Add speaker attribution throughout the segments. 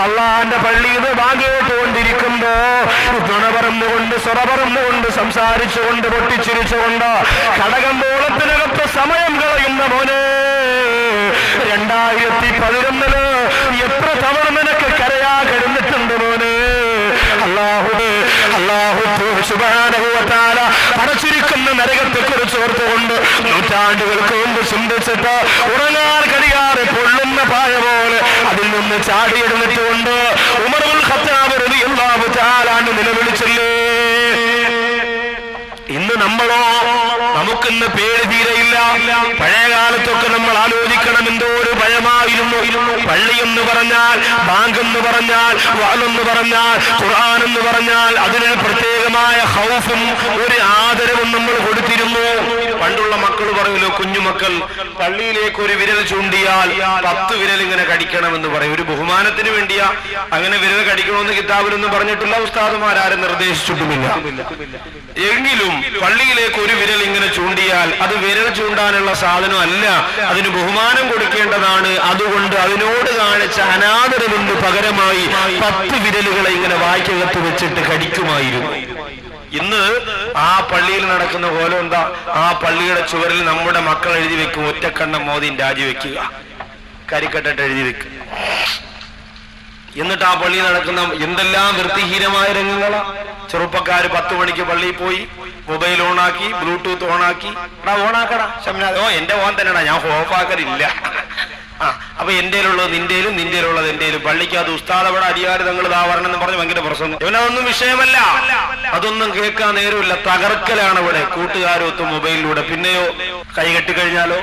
Speaker 1: അള്ളാന്റെ പള്ളിയിൽ വാങ്ങിയിട്ടുകൊണ്ടിരിക്കുമ്പോ നുണ പറഞ്ഞുകൊണ്ട് സ്വറ പറഞ്ഞുകൊണ്ട് സംസാരിച്ചുകൊണ്ട് പൊട്ടിച്ചിരിച്ചുകൊണ്ട് കടകമ്പോളത്തിനകത്ത് സമയം കളയുന്ന മോനെ 2011 എത്ര തവണ നിനക്ക് കരയാ കഴിഞ്ഞിട്ടുണ്ട് മോനെ. അല്ലാഹു സുബ്ഹാനഹു വ തആല അടച്ചിരിക്കുന്ന നരകത്തെ കുറിച്ച് ഓർത്തുകൊണ്ട് നൂറ്റാണ്ടുകൾക്ക് മുമ്പ് ചിന്തിച്ചിട്ട് ഉറങ്ങാൻ കഴിയാതെ പൊള്ളുന്ന പായ പോലെ അതിൽ നിന്ന് ചാടിയെടുത്തിട്ടുകൊണ്ട് ഉമർ ഇബ്നുൽ ഖത്താബ് റളിയല്ലാഹു തആല നിലവിളിച്ചില്ലേ. ഇന്ന് നമ്മളോ നമുക്കിന്ന് പേര് തീരെയില്ല. പഴയ കാലത്തൊക്കെ നമ്മൾ ആലോചിക്കണം, എന്തോ ഒരു ഭയമായിരുന്നു. പള്ളി എന്ന് പറഞ്ഞാൽ, ബാങ്ക് എന്ന് പറഞ്ഞാൽ, വഅ്ളെന്ന് പറഞ്ഞാൽ, ഖുർആൻ എന്ന് പറഞ്ഞാൽ അതിനൊരു പ്രത്യേകമായ ഖൗഫും ഒരു ആദരവും നമ്മൾ കൊടുത്തിരുന്നു. പണ്ടുള്ള മക്കൾ പറയുമല്ലോ, കുഞ്ഞുമക്കൾ പള്ളിയിലേക്ക് ഒരു വിരൽ ചൂണ്ടിയാൽ 10 വിരൽ ഇങ്ങനെ കടിക്കണമെന്ന് പറയും. ഒരു ബഹുമാനത്തിന് വേണ്ടിയാ അങ്ങനെ വിരൽ കടിക്കണമെന്ന് കിതാബിലൊന്നും പറഞ്ഞിട്ടില്ല, ഉസ്താദുമാരും നിർദ്ദേശിച്ചിട്ടുമില്ല. എങ്കിലും പള്ളിയിലേക്ക് ഒരു വിരൽ ഇങ്ങനെ ചൂണ്ടിയാൽ അത് വിരൽ ചൂണ്ടാനുള്ള സാധനം അല്ല, അതിന് ബഹുമാനം കൊടുക്കേണ്ടതാണ്. അതുകൊണ്ട് അതിനോട് കാണിച്ച അനാദരവിന് പകരമായി 10 വിരലുകളെ ഇങ്ങനെ വായ്ക്കകത്ത് വെച്ചിട്ട് കടിക്കുമായിരുന്നു. ഇന്ന് ആ പള്ളിയിൽ നടക്കുന്ന പോലെ എന്താ, ആ പള്ളിയുടെ ചുവരിൽ നമ്മുടെ മക്കൾ എഴുതി വെക്കും, ഒറ്റക്കണ്ണം മോദീൻ രാജിവെക്കുക, കരിക്കട്ടിട്ട് എഴുതി വെക്കും. എന്നിട്ട് ആ പള്ളി നടക്കുന്ന എന്തെല്ലാം വൃത്തിഹീനമായ രംഗങ്ങളാ. ചെറുപ്പക്കാര് 10 മണിക്ക് പള്ളിയിൽ പോയി മൊബൈൽ ഓണാക്കി, ബ്ലൂടൂത്ത് ഓണാക്കി. ഓണാക്കടാ ശംനാഥ്, എന്റെ ഓൺ തന്നെടാ, ഞാൻ ഓഫാക്കലില്ല. അപ്പൊ എന്റേലുള്ളത് നിന്റേലും, നിന്റേലുള്ളത് എന്റേലും. പള്ളിക്കകത്ത് ഉസ്താദ് അവിടെ അധികാരി തങ്ങൾ വരണം എന്ന് പറഞ്ഞ് ഭയങ്കര പ്രസംഗം. ഇവനതൊന്നും വിഷയമല്ല, അതൊന്നും കേൾക്കാൻ നേരമില്ല. തകർക്കലാണ് ഇവിടെ കൂട്ടുകാരൊത്തും മൊബൈലിലൂടെ. പിന്നെയോ കൈ കെട്ടിക്കഴിഞ്ഞാലോ,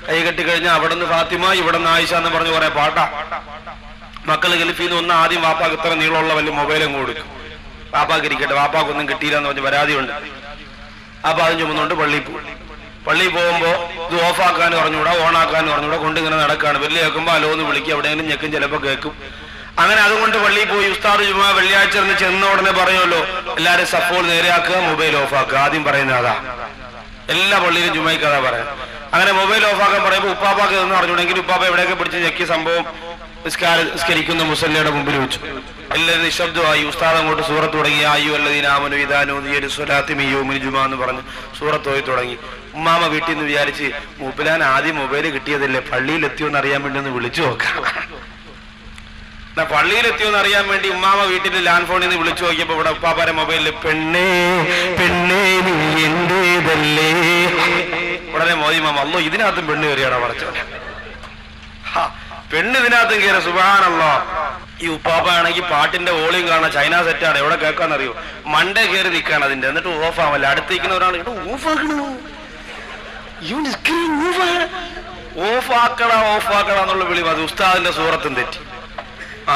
Speaker 1: കൈ കെട്ടിക്കഴിഞ്ഞാൽ അവിടെ നിന്ന് ഫാത്തിമ, ഇവിടെ നിന്ന് ആയിഷ എന്ന് പറഞ്ഞ് കുറെ പാട്ടാ. മക്കള് ഗൾഫിൽ നിന്ന് ആദ്യം വാപ്പാക്ക് ഇത്ര നീളമുള്ള വലിയ മൊബൈലും കൊടുക്കും. വാപ്പാക്ക് ഇരിക്കട്ടെ, വാപ്പാക്കൊന്നും കിട്ടിയില്ല എന്ന് പറഞ്ഞ് പരാതിയുണ്ട്. അപ്പൊ അതും ചുമന്നുകൊണ്ട് പള്ളിയിൽ പോകുമ്പോ ഇത് ഓഫാക്കാൻ പറഞ്ഞുകൂടാ, ഓണാക്കാൻ പറഞ്ഞുകൂടാ, കൊണ്ടിങ്ങനെ നടക്കാണ്. വെള്ളി കേൾക്കുമ്പോ അലോന്ന് വിളിക്കും, എവിടെയെങ്കിലും ഞെക്കും, ചിലപ്പോ കേൾക്കും. അങ്ങനെ അതുകൊണ്ട് പള്ളിയിൽ പോയി ഉസ്താദ് ജുമാ വെള്ളിയാഴ്ച ചെന്ന ഉടനെ പറയുമല്ലോ, എല്ലാരും സപ്പോൾ നേരെയാക്കുക, മൊബൈൽ ഓഫാക്കുക. ആദ്യം പറയുന്നത് അതാ, എല്ലാ പള്ളിയിലും ജുമായിക്ക് അതാ പറയാം. അങ്ങനെ മൊബൈൽ ഓഫാക്കാൻ പറയുമ്പോൾ ഉപ്പാപ്പാക്ക് എന്ന് പറഞ്ഞുണ്ടെങ്കിൽ ഉപ്പാപ്പ എവിടെയൊക്കെ പിടിച്ച് ഞെക്കിയ സംഭവം നിസ്കരിക്കുന്ന മുസല്ലയുടെ മുമ്പിൽ വെച്ചു. എല്ലാവരും നിശബ്ദമായി. ഉസ്താദ് അങ്ങോട്ട് സൂറത്ത് തുടങ്ങി, ആയു അല്ലദീന ആമനു ഇദാ നൂദിയ ലിസ്സലാത്തി മിൻ യൗമിൽ ജുമുഅ എന്ന് പറഞ്ഞ് സൂറത്ത് ഓതി തുടങ്ങി. ഉമ്മാമ വീട്ടിൽ നിന്ന് വിചാരിച്ച്, മൂപ്പിലാൻ ആദ്യം മൊബൈൽ കിട്ടിയതല്ലേ, പള്ളിയിലെത്തിയോന്ന് അറിയാൻ വേണ്ടി ഒന്ന് വിളിച്ചു നോക്കാം. പള്ളിയിലെത്തിയോന്ന് അറിയാൻ വേണ്ടി ഉമ്മാമ വീട്ടിന്റെ ലാൻഡ് ഫോണിൽ നിന്ന് വിളിച്ചു നോക്കിയപ്പോ ഇവിടെ ഉപ്പാപ്പാരെ മൊബൈലിൽ പെണ്ണേ പെണ്ണേ നീ എന്റേതല്ലേ. ഉടനെ മോദി മാമ, അല്ലോ ഇതിനകത്തും പെണ്ണ് കയറിയാടാ പറച്ചോ. പെണ്ണ് ഇതിനകത്തും കയറി. സുബ്ഹാനല്ലാഹ്. ഈ ഉപ്പാപ്പ ആണെങ്കിൽ പാട്ടിന്റെ വോളിയം കാണാൻ ചൈന സെറ്റാണ്, എവിടെ കേൾക്കാന്നറിയോ, മണ്ടേ കയറി നിൽക്കാണ് അതിന്റെ. എന്നിട്ട് ഓഫ് ആവല്ല. അടുത്തേക്കുന്ന ഒരാൾ ഓഫാക്കണ എന്നുള്ള വിളി. അത് ഉസ്താദിന്റെ സൂറത്തും തെറ്റി.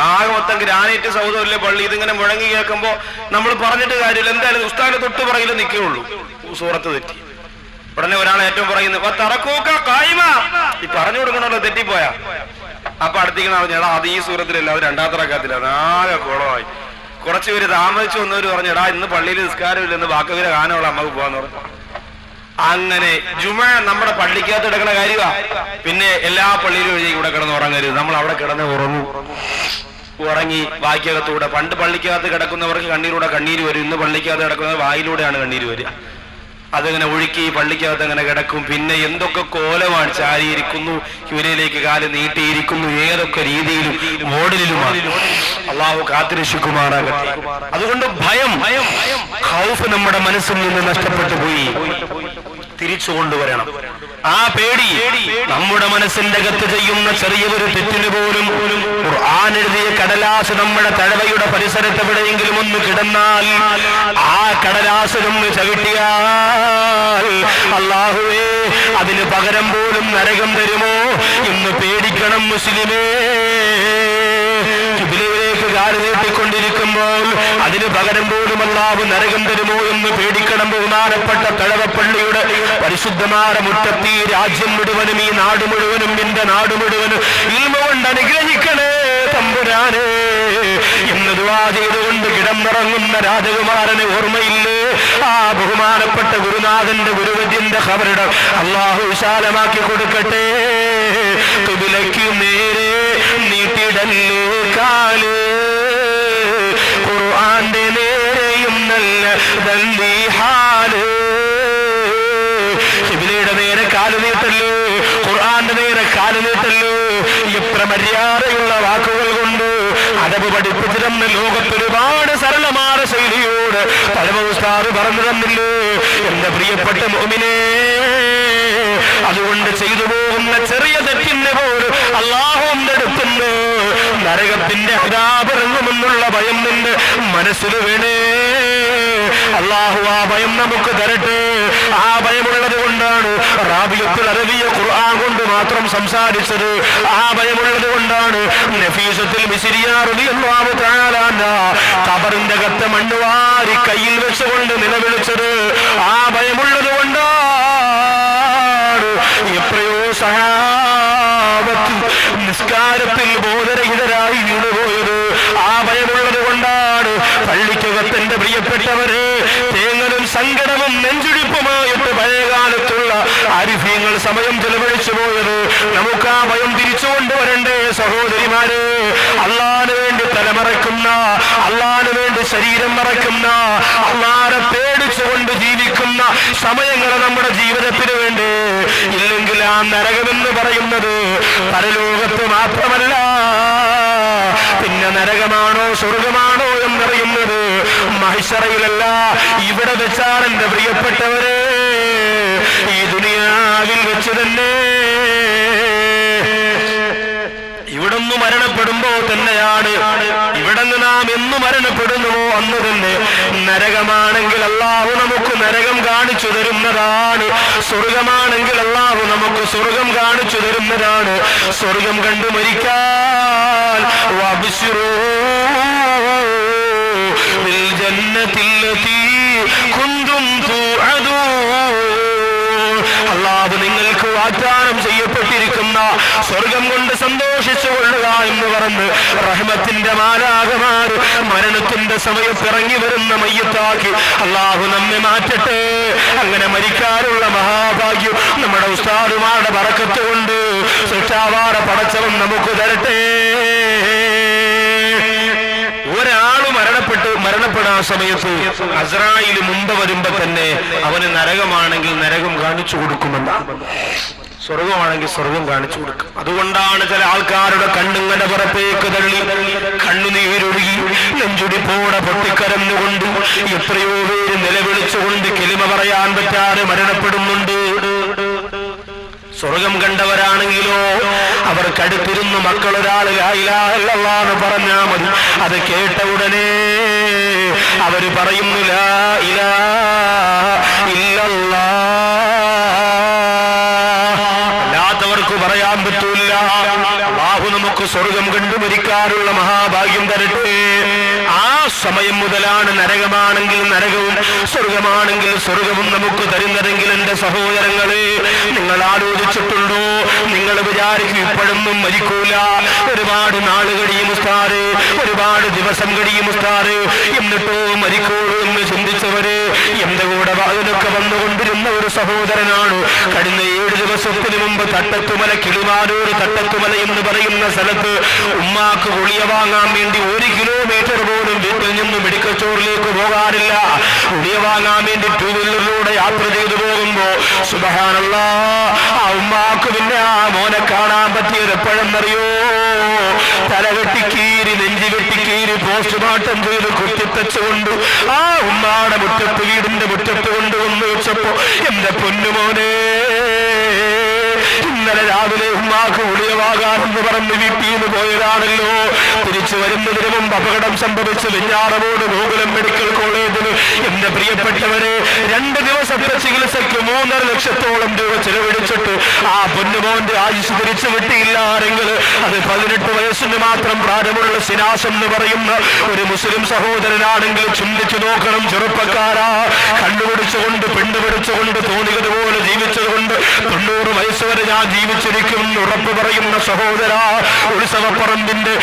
Speaker 1: ആകെ മൊത്തം ഗ്രാനൈറ്റ് സൗദല്ലേ പള്ളി. ഇതിങ്ങനെ മുഴങ്ങി കേൾക്കുമ്പോ നമ്മൾ പറഞ്ഞിട്ട് കാര്യമില്ല, എന്തായാലും ഉസ്താദിന്റെ തൊട്ട് പറയില്ല നിൽക്കുകയുള്ളൂ. സൂറത്ത് തെറ്റി. ഉടനെ ഒരാൾ ഏറ്റവും പറയുന്നത് ഈ പറഞ്ഞു കൊടുക്കണല്ലോ, തെറ്റിപ്പോയാ. അപ്പൊ അടുത്തേക്ക് പറഞ്ഞാ അത് ഈ സൂറത്തിലല്ല, അത് 2ാമത്തെ റക്അത്തിലാണ്. ആകെ കുളമായി. കുറച്ച് പേര് താമസിച്ചു വന്നവര് പറഞ്ഞടാ ഇന്ന് പള്ളിയിൽ നിസ്കാരമില്ല, ഇന്ന് ബാക്കവരെ ഗാനമുള്ള അമ്മക്ക് പോവാന്ന് പറഞ്ഞു. അങ്ങനെ ജുമാ നമ്മുടെ പള്ളിക്കകത്ത് കിടക്കുന്ന കാര്യമാ. പിന്നെ എല്ലാ പള്ളിയിലും എഴുതി ഇവിടെ കിടന്ന് ഉറങ്ങരുത്. നമ്മൾ അവിടെ കിടന്ന് ഉറങ്ങി വായിക്കകത്തൂടെ. പണ്ട് പള്ളിക്കകത്ത് കിടക്കുന്നവർക്ക് കണ്ണീരൂടെ കണ്ണീര് വരും. ഇന്ന് പള്ളിക്കകത്ത് കിടക്കുന്നത് വായിലൂടെയാണ് കണ്ണീര് വരിക. അതങ്ങനെ ഒഴുക്കി പള്ളിക്കകത്ത് അങ്ങനെ കിടക്കും. പിന്നെ എന്തൊക്കെ കോലമാണ്, ചാരിയിരിക്കുന്നു, ചുവരയിലേക്ക് കാല് നീട്ടിയിരിക്കുന്നു, ഏതൊക്കെ രീതിയിലും മോഡലിലുമാണ്. അള്ളാഹു കാത്തുരക്ഷിക്കുമാറാകട്ടെ. അതുകൊണ്ട് ഭയം, ഖൗഫ് നമ്മുടെ മനസ്സിൽ നിന്ന് നഷ്ടപ്പെട്ടു പോയി. തിരിച്ചു കൊണ്ടുവരണം. ആ പേടി നമ്മുടെ മനസ്സിന്റെ അകത്ത് ചെയ്യുന്ന ചെറിയൊരു തെറ്റിന് പോലും ഖുർആൻ എഴുതിയ കടലാസ് നമ്മുടെ തഴവയുടെ പരിസരത്ത് എവിടെയെങ്കിലും ഒന്ന് കിടന്നാൽ ആ കടലാസിലൊന്ന് ചവിട്ടിയാൽ അല്ലാഹുവേ അതിന് പകരം പോലും നരകം തരുമോ എന്ന് പേടിക്കണം മുസ്ലിമേ. ഖിബ്ലയിലേക്ക് കാല് നീട്ടിക്കൊണ്ടിരിക്കുമ്പോൾ അതിന് പകരം പോലും അല്ലാഹു നരകം തരുമോ എന്ന് പേടിക്കണം. ബഹുമാനപ്പെട്ട തഴവപ്പള്ളിയുടെ പരിശുദ്ധമായ മുറ്റത്ത് ഈ രാജ്യം മുഴുവനും, ഈ നാട് മുഴുവനും, നിന്റെ നാട് മുഴുവനും ഇൽമ കൊണ്ട് അനുഗ്രഹിക്കണേ തമ്പുരാനെ എന്ന് ദുആ ചെയ്തുകൊണ്ട് കിടന്നിറങ്ങുന്ന രാജകുമാരനെ ഓർമ്മയില്ലേ? ആ ബഹുമാനപ്പെട്ട ഗുരുനാഥന്റെ ഗുരുവര്യന്റെ ഖബറിടം അല്ലാഹു വിശാലമാക്കി കൊടുക്കട്ടെ. ഖിബ്ലയ്ക്ക് നേരെ നീട്ടിട നേരെയല്ലേ കാല്, ഖുർആന്റെ നേരെയും നല്ല തല്ലി ഹാല്. ഖിബ്ലയുടെ നേരെ കാല് നീട്ടല്ലോ, ഖുർആന്റെ നേരെ കാല് നീട്ടല്ലോ. എത്ര മര്യാദയുള്ള വാക്കുകൾ കൊണ്ട് അദബ് പഠിപ്പിച്ചിരുന്ന ലോകത്തൊരുപാട് സരളമായ ശൈലിയോട് പരമ ഉസ്താദ് പറഞ്ഞു തന്നില്ലേ എന്റെ പ്രിയപ്പെട്ട മുഅ്മിനേ. അതുകൊണ്ട് ചെയ്തു പോകുന്ന ചെറിയ തെറ്റിന് പോലും അല്ലാഹുവിന്റെ അടുത്തുനിന്ന് നരകത്തിന്റെ അദാബിറങ്ങുമെന്നുള്ള ഭയം നിന്റെ മനസ്സിൽ വേണേ. അല്ലാഹു ആ ഭയം നമുക്ക് തരട്ടെ. ആ ഭയമുള്ളത് കൊണ്ടാണ് റാബിയത്തുൽ അറബിയ ഖുർആൻ കൊണ്ട് മാത്രം സംസാരിച്ചത്. ആ ഭയമുള്ളത് കൊണ്ടാണ് നഫീസത്തുൽ മിസ്രിയ റളിയല്ലാഹു തആല അൻഹാ ഖബറിന്റെ അകത്ത് മണ്ണുവാരി കയ്യിൽ വെച്ചുകൊണ്ട് നിലവിളിച്ചത്. ആ ഭയമുള്ളത് കൊണ്ടാണ് എത്രയോ സഹാബത്ത് നിസ്കാരത്തിൽ ബോധരഹിതരായി വീണുപോയത്. ആ ഭയമുള്ളത് കൊണ്ടാണ് പള്ളിക്കകത്ത് എന്റെ പ്രിയപ്പെട്ടവര് തേങ്ങലും സങ്കടവും നെഞ്ചുടിപ്പുമായിട്ട് പഴയകാലത്തുള്ള ആരിഫ്യങ്ങൾ സമയം ചെലവഴിച്ചു പോയത്. നമുക്ക് ആ ഭയം തിരിച്ചു കൊണ്ടുവരണ്ടേ സഹോദരിമാരെ. അള്ളാന് വേണ്ടി തലമറക്കുന്ന, അള്ളാന് വേണ്ടി ശരീരം മറക്കുന്ന, അള്ളാനെ പേടിച്ചുകൊണ്ട് ജീവിക്കുന്ന സമയങ്ങൾ നമ്മുടെ ജീവിതത്തിന് വേണ്ടി. ഇല്ലെങ്കിൽ ആ നരകമെന്ന് പറയുന്നത് പരലോകത്ത് മാത്രമല്ല, പിന്നെ നരകമാണോ സ്വർഗമാണോ എന്നറിയുന്നത് മഹ്ശറയിലല്ല, ഇവിടെ വെച്ചാണ് എന്റെ പ്രിയപ്പെട്ടവരെ, ഈ ദുനിയാവിൽ വെച്ച് തന്നെ. ഇവിടുന്ന് മരണപ്പെടുമ്പോ തന്നെയാണ്, ഇവിടുന്ന് നാം എന്ന് മരണപ്പെടുന്നുവോ അന്ന് തന്നെ നരകമാണെങ്കിൽ അല്ലാഹു നമുക്ക് നരകം കാണിച്ചു തരുന്നതാണ്, സ്വർഗമാണെങ്കിൽ അല്ലാഹു നമുക്ക് സ്വർഗം കാണിച്ചു തരുന്നതാണ്. സ്വർഗം കണ്ടു മരിക്കാൻ വബ്ശിറൂ ബിൽ ജന്നത്തില്ലതീ കുന്തും തുഅദൂൻ. അല്ലാഹു നിങ്ങൾക്ക് വാഗ്ദാനം ചെയ്യപ്പെട്ടിരിക്കുന്ന സ്വർഗം കൊണ്ട് സന്തോഷിച്ചു കൊള്ളുക എന്ന് പറഞ്ഞ് റഹ്മത്തിന്റെ മാലാഖമാർ മരണത്തിന്റെ സമയത്ത് ഇറങ്ങി വരുന്ന മയ്യത്താക്കി അല്ലാഹു നമ്മെ മാറ്റട്ടെ. അങ്ങനെ മരിക്കാനുള്ള മഹാഭാഗ്യം നമ്മുടെ ഉസ്താദുമാരുടെ ബറക്കത്ത് കൊണ്ട് സൃഷ്ടാവാറ പടച്ചവൻ നമുക്ക് തരട്ടെ. ഒരാള് മരണപ്പെടാൻ സമയത്ത് അസ്രായിൽ മുമ്പ് വരുമ്പോ തന്നെ അവന് നരകമാണെങ്കിൽ നരകം കാണിച്ചു കൊടുക്കുമെന്നാണ്, സ്വർഗമാണെങ്കിൽ സ്വർഗം കാണിച്ചു കൊടുക്കും. അതുകൊണ്ടാണ് ചില ആൾക്കാരുടെ കണ്ണുങ്ങനെ പുറത്തേക്ക് തള്ളി കണ്ണുനീരൊഴുകി നെഞ്ചുടിപ്പോടെ പൊട്ടിക്കരഞ്ഞുകൊണ്ട് എത്രയോ പേര് നിലവിളിച്ചുകൊണ്ട് കെലിമ പറയാൻ പറ്റാതെ മരണപ്പെടുന്നുണ്ട്. സ്വർഗം കണ്ടവരാണെങ്കിലോ അവർക്കടുത്തിരുന്ന് മക്കളൊരാൾ ലാ ഇലാഹ ഇല്ലല്ലാഹ് എന്ന് പറഞ്ഞാൽ മതി, അത് കേട്ട ഉടനെ അവര് പറയുന്നു ലാ ഇലാഹ ഇല്ലല്ലാഹ്. അല്ലാത്തവർക്ക് പറയാൻ പറ്റൂല. അല്ലാഹു നമുക്ക് സ്വർഗം കണ്ടു മരിക്കാനുള്ള മഹാഭാഗ്യം തരട്ടെ. ആ സമയം മുതലാണ് നരകമാണെങ്കിൽ നരകവും സ്വർഗമാണെങ്കിൽ സ്വർഗവും നമുക്ക് തരുന്നതെങ്കിൽ എന്റെ സഹോദരങ്ങളെ, നിങ്ങൾ ആലോചിച്ചിട്ടുണ്ടോ? നിങ്ങൾ വിചാരിക്കും ഇപ്പോഴൊന്നും മരിക്കൂല, ഒരുപാട് നാള് കഴിയും ഉസ്താദ്, ഒരുപാട് ദിവസം കഴിയും ഉസ്താദ്, എന്നിട്ടോ മരിക്കൂളൂ എന്ന് ചിന്തിച്ചവര് എന്റെ കൂടെ വാതിലൊക്കെ വന്നുകൊണ്ടിരുന്ന ഒരു സഹോദരനാണ്. കഴിഞ്ഞ 7 ദിവസത്തിന് മുമ്പ് തട്ടത്തുമല, കിളിമാനൂർ തട്ടത്തുമല എന്ന് പറയുന്ന സ്ഥലത്ത് ഉമ്മാക്ക് ഗുളിക വാങ്ങാൻ വേണ്ടി 1 കിലോമീറ്റർ പോലും വീട്ടിൽ നിന്ന് മെഡിക്കൽ സ്റ്റോറിലേക്ക് പോകാറില്ല. ഗുളിക വാങ്ങാൻ വേണ്ടി 2 വീലറിലൂടെ യാത്ര ചെയ്തു പോകുമ്പോ സുബ്ഹാനല്ലാഹ് ആ ഉമ്മാക്ക് പിന്നെ ആ മോനെ കാണാൻ പറ്റിയത് എപ്പോഴെന്നറിയോ? തല വെട്ടിക്കീരി, നെഞ്ചി വെട്ടിക്കീരി, പോസ്റ്റ്മോർട്ടം ചെയ്ത് കുത്തിത്തച്ചുകൊണ്ട് ആ ഉമ്മാടെ മുറ്റത്ത്, വീടിന്റെ മുറ്റത്ത് കൊണ്ടുവന്ന് വെച്ചപ്പോ എന്റെ പൊന്നുമോനെ, ഇന്നലെ രാവിലെ ഉമ്മാക്ക് ഗുളികവാകാമെന്ന് പറഞ്ഞ് വീട്ടിൽ നിന്ന് പോയതാണല്ലോ, തിരിച്ചു വരുന്നതിന് മുമ്പ് അപകടം സംഭവിച്ച് വെഞ്ഞാറമൂട് ഗോകുലം മെഡിക്കൽ കോളേജിൽ എന്റെ പ്രിയപ്പെട്ടവരെ 2 ദിവസത്തെ ചികിത്സയ്ക്ക് 3.5 ലക്ഷത്തോളം രൂപ ചെലവഴിച്ചിട്ട് ആ പൊന്നുമോന്റെ ആയുസ് തിരിച്ചു കിട്ടിയില്ലാരെങ്കിൽ അത് 18 വയസ്സിന് മാത്രം പ്രായമുള്ള സിനാസ് എന്ന് പറയുന്ന ഒരു മുസ്ലിം സഹോദരനാണെങ്കിൽ ചിന്തിച്ചു നോക്കണം. ചെറുപ്പക്കാരാ, കണ്ടുപിടിച്ചുകൊണ്ട് പെണ്ണുപിടിച്ചുകൊണ്ട് തോന്നിയതുപോലെ ജീവിച്ചതുകൊണ്ട് 90 വയസ്സ് വരെ ഞാൻ ജീവിച്ചിരിക്കും ഉറപ്പ് പറയുന്ന സഹോദര, ഉത്സവപ്പറമ്പിന്റെ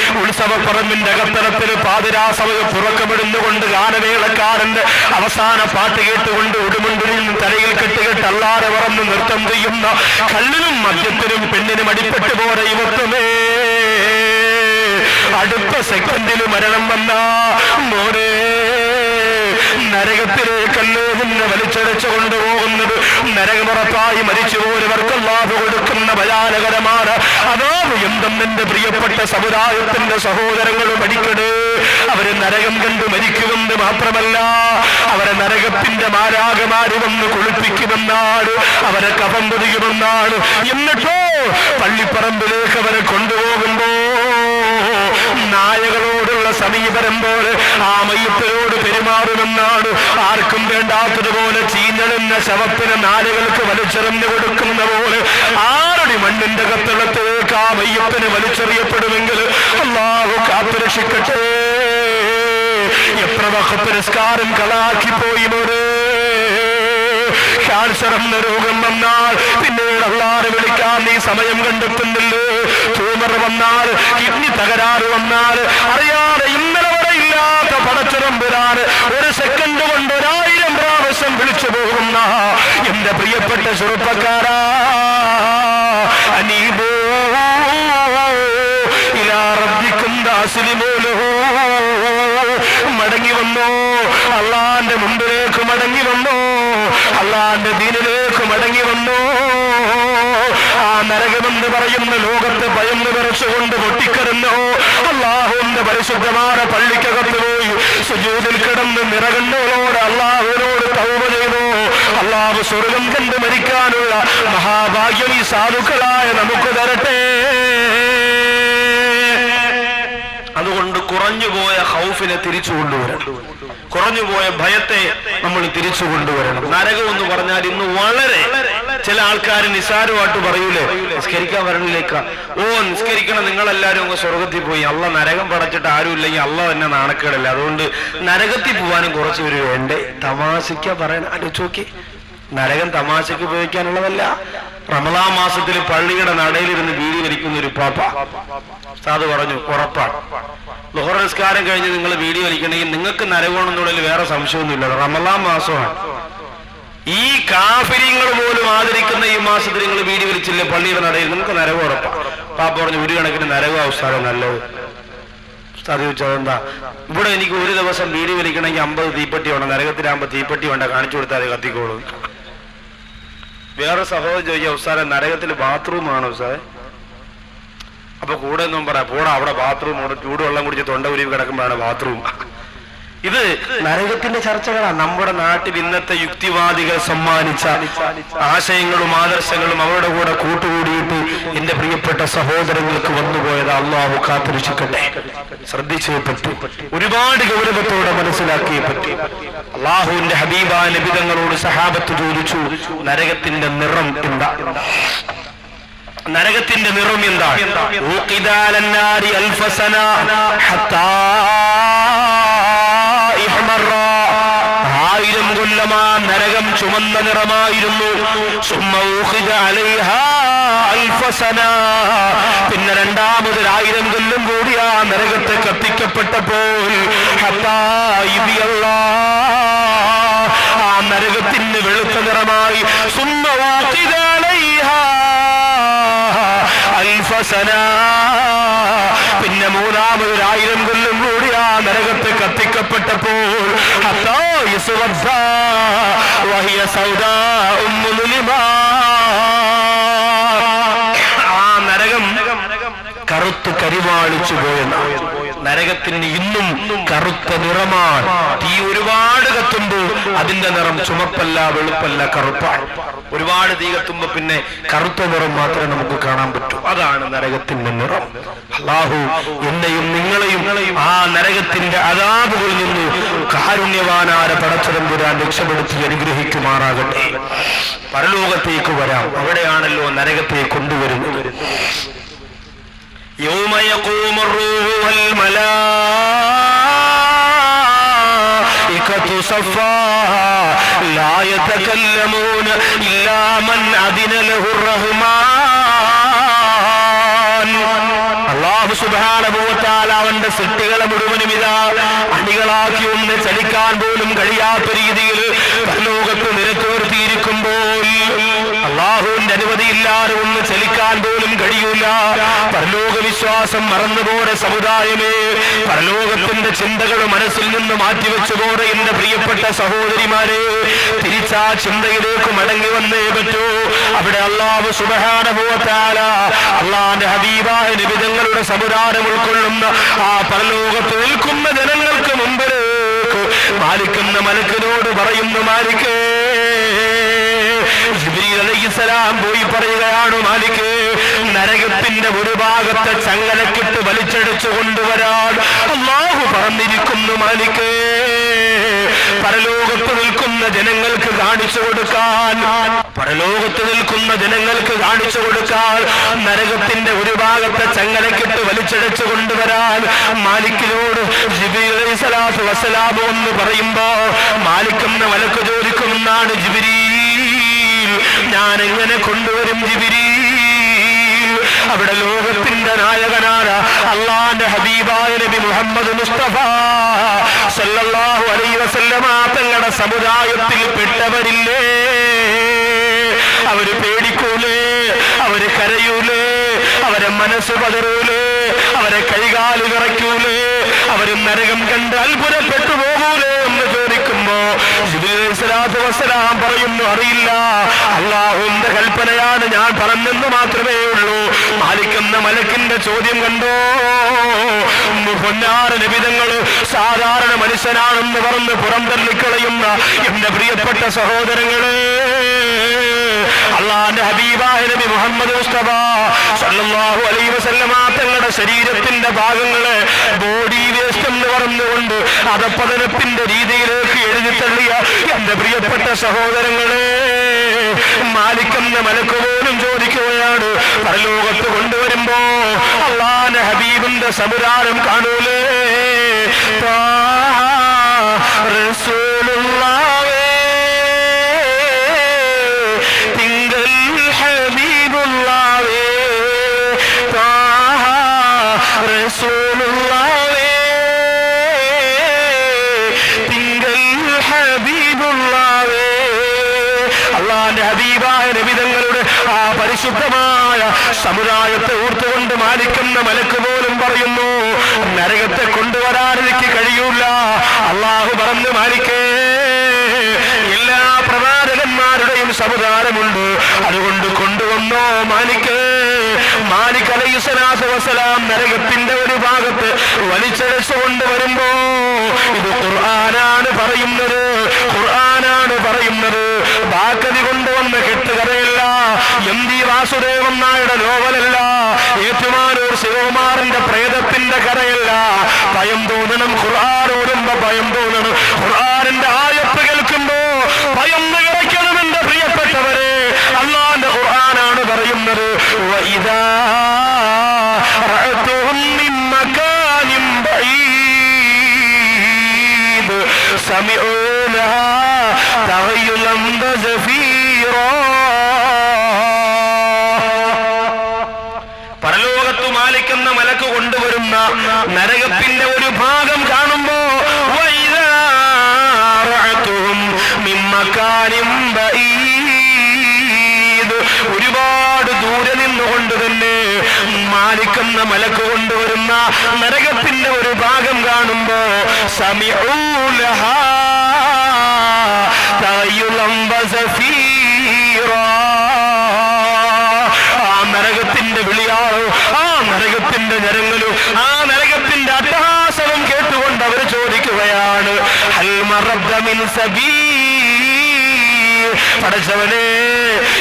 Speaker 1: അകത്തലത്തിൽ പാതിരാ സമയം പുറക്കമിടുന്നുകൊണ്ട് ഗാനമേളക്കാരന്റെ അവസാന പാട്ട് കേട്ടുകൊണ്ട് ഉടുമുണ്ടിൽ തലയിൽ കെട്ടുകെട്ട് അല്ലാതെ പറന്ന് നൃത്തം ചെയ്യുന്ന കള്ളിനും മദ്യത്തിനും പെണ്ണിനും അടിപ്പെട്ടു പോലെ യുവത്വമേ, അടുത്ത സെക്കൻഡിൽ മരണം വന്ന മോനെ നരകത്തിലേക്കല്ലോ നിന്ന് വലിച്ചടച്ചു കൊണ്ടുപോകുന്നത്. നരകമുറപ്പായി മരിച്ചുപോയവർക്ക് അല്ലാഹു കൊടുക്കുന്ന ഭയാനകരമാണ് അതാത്. എന്തെന്നെ പ്രിയപ്പെട്ട സമുദായത്തിന്റെ സഹോദരങ്ങൾ പഠിക്കണേ, അവര് നരകം കണ്ട് മരിക്കുമെന്ന് മാത്രമല്ല, അവരെ നരകത്തിന്റെ മാലാഖമാര് വന്ന് കുളിപ്പിക്കുമെന്നാണ്, അവരെ കഫം പൊതിയുമെന്നാണ്. എന്നിട്ടോ പള്ളിപ്പറമ്പിലേക്ക് അവരെ കൊണ്ടുപോകുമ്പോ നായകളോടുള്ള സമീപനം പോലെ ആ മയ്യത്തിനോട് പെരുമാറുമെന്നാണ്. ആർക്കും വേണ്ടാത്തതുപോലെ ചീഞ്ഞെഴുന്ന ശവത്തിന് നാലുകൾക്ക് വലിച്ചെറിഞ്ഞു കൊടുക്കുന്ന പോലെ ആരുടെ മണ്ണിന്റെ കത്തളത്തിലേക്ക് ആ മയ്യത്തിന് വലിച്ചെറിയപ്പെടുമെങ്കിൽ അല്ലാഹു കാത്തുരക്ഷിക്കട്ടെ. എത്ര വഖത്ത് നിസ്കാരം കളാക്കിപ്പോയി മോനെ. ക്യാൻസർ എന്ന രോഗം വന്നാൽ പിന്നീട് അല്ലാഹുവിനെ വിളിക്കാൻ നീ സമയം കണ്ടെത്തുന്നില്ലേ? ട്യൂമർ വന്നാൽ, കിഡ്നി തകരാറ് വന്നാൽ അറിയാതെ ഇന്നലെ വരെ ഇല്ലാത്ത പടച്ചുറമ്പുരാന് ഒരു സെക്കൻഡ് കൊണ്ട് 1000 പ്രാവശ്യം വിളിച്ചു പോകുന്ന എന്റെ പ്രിയപ്പെട്ട ചെറുപ്പക്കാരാ, അനീബോ ഇലാ റബ്ബിക്കും ദാസിലിമോ ലഹു, മടങ്ങി വന്നോ, അള്ളാന്റെ മുമ്പിലേക്ക് മടങ്ങി വന്നോ, അള്ളാന്റെ ദീനിലേക്ക് മടങ്ങി വന്നോ. ആ നരകമെന്ന് പറയുന്ന ലോകത്തെ ഭയന്ന് വിറച്ചുകൊണ്ട് പൊട്ടിക്കരഞ്ഞോ. അള്ളാഹുവിന്റെ പരിശുദ്ധമായ പള്ളിക്കകത്ത് പോയി സുജൂദിൽ കിടന്ന് നിറകണ്ണോട് അള്ളാഹുവിനോട് തൗബ ചെയ്തു. അള്ളാഹു സ്വർഗം കണ്ട് മരിക്കാനുള്ള മഹാഭാഗ്യം ഈ സാധുക്കളായ നമുക്ക് തരട്ടെ. അതുകൊണ്ട് കുറഞ്ഞുപോയ ഖൗഫിനെ തിരിച്ചു കൊണ്ടുവരണം, കുറഞ്ഞുപോയ ഭയത്തെ നമ്മൾ തിരിച്ചു കൊണ്ടുവരണം. നരകം എന്ന് പറഞ്ഞാൽ ഇന്ന് വളരെ ചില ആൾക്കാർ നിസ്സാരമായിട്ട് പറയൂലേ, നിസ്കരിക്കാൻ വരണില്ലേക്കാ, ഓ നിസ്കരിക്കണം നിങ്ങളെല്ലാരും അങ്ങ് സ്വർഗത്തിൽ പോയി, അള്ള നരകം പടച്ചിട്ട് ആരും ഇല്ലെങ്കിൽ അള്ള തന്നെ നാണക്കേടല്ല, അതുകൊണ്ട് നരകത്തിൽ പോവാനും കുറച്ച് പേര് വേണ്ടേ. തമാശയ്ക്ക പറയണ ആലോചിച്ച്, നരകം തമാശയ്ക്ക് ഉപയോഗിക്കാനുള്ളതല്ല. റമളാൻ മാസത്തിൽ പള്ളിയുടെ നടയിലിരുന്ന് ബീഡി വലിക്കുന്ന ഒരു പാപ്പ ഉസ്താദ് പറഞ്ഞു, ഉറപ്പാണ് ളുഹർ നിസ്കാരം കഴിഞ്ഞ് നിങ്ങൾ ബീഡി വലിക്കണമെങ്കിൽ നിങ്ങൾക്ക് നരകമാണെന്നുള്ളിൽ വേറെ സംശയമൊന്നുമില്ല, റമളാൻ മാസമാണ്. ഈ കാഫിര്യങ്ങൾ പോലും ആദരിക്കുന്ന ഈ മാസത്തിൽ നിങ്ങൾ ബീഡി വലിച്ചില്ലേ പള്ളിയുടെ നടയിൽ, നിങ്ങൾക്ക് നരകം ഉറപ്പാണ്. പാപ്പ പറഞ്ഞു, ഒരു കണക്കിന് നരകം ഉസ്താദ് നല്ലത്. ഉസ്താദ് ചോദിച്ചത് എന്താ? ഇവിടെ എനിക്ക് ഒരു ദിവസം ബീഡി വലിക്കണമെങ്കിൽ 50 തീപ്പെട്ടി വേണം, നരകത്തിലാകുമ്പോൾ തീപ്പെട്ടി വേണ്ട, കാണിച്ചു കൊടുത്താൽ അത് കത്തിക്കോളൂ. വേറെ സഹോദരൻ ചോദിക്കുക, ഉസ്താദെ നരകത്തിൽ ബാത്റൂമാണ് ഉസ്താദെ. അപ്പൊ കൂടെ ഒന്നും പറയാം, പോടാ അവിടെ ബാത്റൂം, അവിടെ ചൂടുവെള്ളം കുടിച്ച് തൊണ്ട ഉരുവി കിടക്കുമ്പോഴാണ് ബാത്റൂം. ഇത് നരകത്തിന്റെ ചർച്ചകളാണ്. നമ്മുടെ നാട്ടിൽ ഇന്നത്തെ യുക്തിവാദികൾ സമ്മാനിച്ച ആശയങ്ങളും ആദർശങ്ങളും അവരുടെ കൂടെ കൂട്ടുകൂടിയിട്ട് എന്റെ പ്രിയപ്പെട്ട സഹോദരങ്ങൾക്ക് വന്നുപോയത് അള്ളാഹു കാത്തുരക്ഷിക്കട്ടെ. ശ്രദ്ധിച്ചേ പറ്റൂ, ഒരുപാട് ഗൗരവത്തോടെ മനസ്സിലാക്കിയേ പറ്റൂ. അള്ളാഹുവിന്റെ ഹബീബായ നബി തങ്ങളോട് സഹാബത്ത് ചോദിച്ചു, നരകത്തിന്റെ നിറം എന്താ? നരകത്തിന്റെ നിറം എന്താ? 1000 കൊല്ലമാ നരകം ചുമന്ന നിറമായിരുന്നു. പിന്നെ രണ്ടാമത് 1000 കൊല്ലം കൂടി ആ നരകത്തെ കത്തിക്കപ്പെട്ടപ്പോൾ ആ നരകത്തിന് വെളുത്ത നിറമായി. പിന്നെ മൂന്നാമത് 1000 കൊല്ലം കൂടി ആ നരകത്തെ കത്തിക്കപ്പെട്ടപ്പോൾ ആ നരകം കറുത്ത് കരിവാളിച്ചു പോയെന്നാണ്. നരകത്തിന് ഇന്നും കറുത്ത നിറമാണ്. തീ ഒരുപാട് കത്തുമ്പോൾ അതിന്റെ നിറം ചുമപ്പല്ല, വെളുപ്പല്ല, കറുപ്പാണ്. ഒരുപാട് തീ കത്തുമ്പോ പിന്നെ കറുത്ത നിറം മാത്രമേ നമുക്ക് കാണാൻ പറ്റൂ. അതാണ് നരകത്തിന്റെ നിറം. അല്ലാഹു എന്നെയും നിങ്ങളെയും ആ നരകത്തിന്റെ അദാബുകളിൽ നിന്ന് കാരുണ്യവാനായ പടച്ചതമ്പുരാൻ രക്ഷപ്പെടുത്തി അനുഗ്രഹിക്കുമാറാകട്ടെ. പരലോകത്തേക്ക് വരാം, അവിടെയാണല്ലോ നരകത്തെ കൊണ്ടുവരുന്നത്. يوم يقوم الروح والملائكة صفا لا يتكلمون إلا من أذن له الرحمن. അല്ലാഹു സുബ്ഹാനഹു വ തആല അവന്റെ സൃഷ്ടികളെ മുഴുവനും ഇതാ അണികളാക്കി ഒന്ന് ചലിക്കാൻ പോലും കഴിയാത്ത രീതിയിൽ പരലോകത്ത് നിരത്തുയർത്തിയിരിക്കുമ്പോൾ അള്ളാഹുവിന്റെ അനുമതിയില്ലാതെ ഒന്ന് ചലിക്കാൻ പോലും കഴിയൂല. പരലോക വിശ്വാസം മറന്നുപോടെ സമുദായമേ, പരലോകത്തിന്റെ ചിന്തകൾ മനസ്സിൽ നിന്ന് മാറ്റിവെച്ചുപോടെ എന്റെ പ്രിയപ്പെട്ട സഹോദരിമാരെ, തിരിച്ചാ ചിന്തയിലേക്ക് മടങ്ങി വന്നേ പറ്റൂ. അവിടെ അല്ലാഹു സുബ്ഹാനഹു വ തആല അള്ളാന്റെ ഹബീബായ നബിതങ്ങളുടെ സമുദായം ഉൾക്കൊള്ളുന്ന ആ പരലോകത്ത് നിൽക്കുന്ന ജനങ്ങൾക്ക് മുമ്പിലേക്ക് മാലിക്കുന്ന മലക്കിനോട് പറയുന്നു, മാലിക്കേ, ജിബ്രീൽ അലൈഹിസ്സലാം പോയി പറയുകയാണ്, മാലിക്കേ, നരകത്തിന്റെ ഒരു ഭാഗത്തെ ചങ്ങലക്കിട്ട് വലിച്ചടിച്ചു കൊണ്ടുവരാൻ അല്ലാഹു പറഞ്ഞിരിക്കുന്നു. മാലിക്കേ, പരലോകത്ത് നിൽക്കുന്ന ജനങ്ങൾക്ക് കാണിച്ചു കൊടുക്കാൻ, പരലോകത്ത് നിൽക്കുന്ന ജനങ്ങൾക്ക് കാണിച്ചു കൊടുക്കാൻ നരകത്തിന്റെ ഒരു ഭാഗത്തെ ചങ്ങലക്കിട്ട് വലിച്ചടിച്ചു കൊണ്ടുവരാൻ മാലിക്കിനോട് ജിബ്രീൽ അലൈഹിസ്സലാത്തു വസ്സലാം എന്ന് പറയുമ്പോ മാലിക്കുന്ന മലക്ക് ചോദിക്കുമെന്നാണ്, ജിബ്രീൽ, ഞാൻ എങ്ങനെ കൊണ്ടുവരും ജിബ്രീൽ? അവിടെ ലോകത്തിന്റെ നായകനാണ് അള്ളാന്റെ ഹബീബായ നബി മുഹമ്മദ് മുസ്തഫ സല്ലല്ലാഹു അലൈഹി വസല്ലമ തങ്ങളുടെ സമുദായത്തിൽ പെട്ടവരില്ലേ? അവര് പേടിക്കൂലേ? അവര് കരയൂലേ? അവരെ മനസ്സ് പതറൂലേ? അവരെ കൈകാല് വിറയ്ക്കൂലേ? അവര് നരകം കണ്ട് അത്ഭുതപ്പെട്ടു പോകൂലേ എന്ന് ചോദിക്കുമ്പോ ജിബ്രീൽ അലൈഹിസ്സലാത്തു വസ്സലാം പറയുന്നു, അറിയില്ല, അല്ലാഹുവിന്റെ കൽപ്പനയാണ്, ഞാൻ പറഞ്ഞെന്ന് മാത്രമേ ഉള്ളൂ. മാലിക്കുന്ന മലക്കിന്റെ ചോദ്യം കണ്ടോ? പൊന്നാര നബിതങ്ങൾ സാധാരണ മനുഷ്യനാണെന്ന് പറഞ്ഞ് പുറംതള്ളിക്കളയുന്ന എന്റെ പ്രിയപ്പെട്ട സഹോദരങ്ങളെ, അള്ളാന്റെ ഹബീബായ നബി മുഹമ്മദ് മുസ്തഫ സല്ലല്ലാഹു അലൈഹി വസല്ലമ തങ്ങളുടെ ശരീരത്തിന്റെ ഭാഗങ്ങളെ ബോഡി വേസ്റ്റ് എന്ന് പറഞ്ഞുകൊണ്ട് അധപ്പതനത്തിന്റെ രീതിയിലേക്ക് എഴുതിത്തള്ളിയ എന്റെ പ്രിയപ്പെട്ട സഹോദരങ്ങളെ, മാലിക്കുന്ന മലക്ക് പോലും ചോദിക്കുകയാണ്, പരലോകത്ത് കൊണ്ടുവരുമ്പോ അള്ളാന്റെ ഹബീബിന്റെ സമുദായം കാണൂലേ? റസൂലുള്ളാഹേ തിങ്കൾ ഹബീബുള്ളാഹേ, റസൂലുള്ളാഹേ തിങ്കൾ ഹബീബുള്ളാഹേ. അള്ളാന്റെ ഹബീബായ നബിതങ്ങളുടെ ആ പരിശുദ്ധമായ സമുദായത്തെ ഓർത്തുകൊണ്ട് മാലിക്കുന്ന മലക്ക് പോലും പറയുന്നു, നരകത്തെ കൊണ്ടുവരാൻ എനിക്ക് കഴിയൂല. അള്ളാഹു പറഞ്ഞു, മാലിക്കേ, എല്ലാ പ്രവാചകന്മാരുടെയും സമുദായമുണ്ട്, അതുകൊണ്ട് കൊണ്ടുവന്നോ മാലിക്കേ. മാലിക് അലൈഹിസ്സലാത്തു വസ്സലാം നരകത്തിന്റെ ഒരു ഭാഗത്ത് വലിച്ചടിച്ചു കൊണ്ടുവരുമ്പോ ഇത് ഖുർആനാണ് പറയുന്നത്, ഖുർആനാണ് പറയുന്നത്. ബാക്കതി കൊണ്ടുവന്ന കെട്ടുകഥയല്ല, എം.ടി. വാസുദേവൻ നായരുടെ നോവലല്ല, ഏറ്റുമാനൂർ ശിവകുമാറിന്റെ പ്രേതത്തിന്റെ കഥയല്ല. ഭയം തോന്നണം, ഖുർആൻ ഓടുമ്പോ ഭയം തോന്നണം, ഖുർആനിന്റെ ആയത്ത് കേൾക്കുമ്പോ ഭയം നിറയ്ക്കണം എന്റെ പ്രിയപ്പെട്ടവരെ. അല്ലാഹുവിന്റെ ഖുർആനാണ് പറയുന്നത്, വഇദാ റഅതുഹും മിൻ മകാനിൻ ബഈദ് സമിഉ ലഹാ തഗയ്യുലൻ വസഫീറാ. പരലോകത്തു മാലിക്കുന്ന മലക്ക് കൊണ്ടുവരുന്ന നരകത്തിന്റെ ഒരു ഭാഗം കാണുമ്പോ വഇദാ റഅതുഹും മിൻ മകാനിൻ ബഈദ്, ഒരുപാട് ദൂരെ നിന്നുകൊണ്ട് തന്നെ മാലിക്കുന്ന മലക്ക് കൊണ്ടുവരുന്ന നരകത്തിന്റെ ഒരു ഭാഗം കാണുമ്പോ സമിഉ ലഹാ തഗയ്യുലൻ വസഫീറാ. ആ നരകത്തിന്റെ വിളിയാളോ, ആ നരകത്തിന്റെ ഞരങ്ങലോ, ആ നരകത്തിന്റെ അട്ടഹാസവും കേട്ടുകൊണ്ട് അവർ ചോദിക്കുകയാണ്, ഹൽ മറബ്ത മിൻ സബീൽ. പടച്ചവനെ,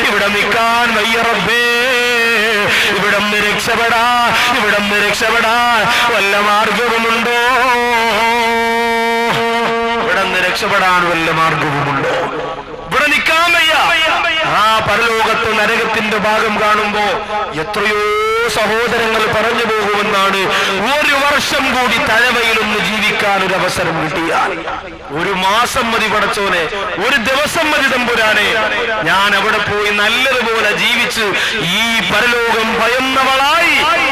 Speaker 1: ഇവിടെ നിൽക്കാൻ വയ്യ റബ്ബേ, ഇവിടം രക്ഷപ്പെടാൻ വല്ല മാർഗവുമുണ്ടോ? ഇവിടം രക്ഷപ്പെടാൻ വല്ല മാർഗവുമുണ്ടോ? ഇവിടെ നിൽക്കാൻ വയ്യ. ആ പരലോകത്ത് നരകത്തിന്റെ ഭാഗം കാണുമ്പോ എത്രയോ സഹോദരങ്ങൾ പറഞ്ഞു പോകുമെന്നാണ്. ഒരു വർഷം കൂടി തഴവയിലൊന്ന് ജീവിക്കാൻ ഒരു അവസരം കിട്ടിയാൽ, ഒരു മാസം മതി പടച്ചോനെ, ഒരു ദിവസം മതി തമ്പുരാനെ, ഞാൻ അവിടെ പോയി നല്ലതുപോലെ ജീവിച്ച് ഈ പരലോകം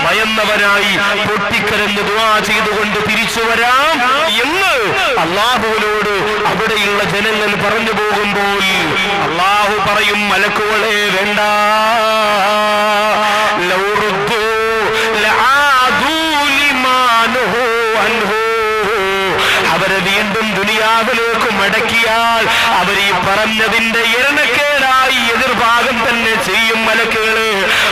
Speaker 1: ഭയന്നവനായി പൊട്ടിക്കരഞ്ഞ് ദുആ ചെയ്തുകൊണ്ട് തിരിച്ചു വരാം എന്ന് അല്ലാഹുവിനോട് അവിടെയുള്ള ജനങ്ങൾ പറഞ്ഞു പോകുമ്പോൾ അള്ളാഹു പറയും, മലക്കുകളെ വേണ്ട, അവരെ വീണ്ടും ദുനിയാവിലേക്ക് മടക്കിയാൽ അവർ ഈ പറഞ്ഞതിന്റെ ഇരണക്കേടായി എതിർഭാഗം തന്നെ ചെയ്യും മലക്കുകള്.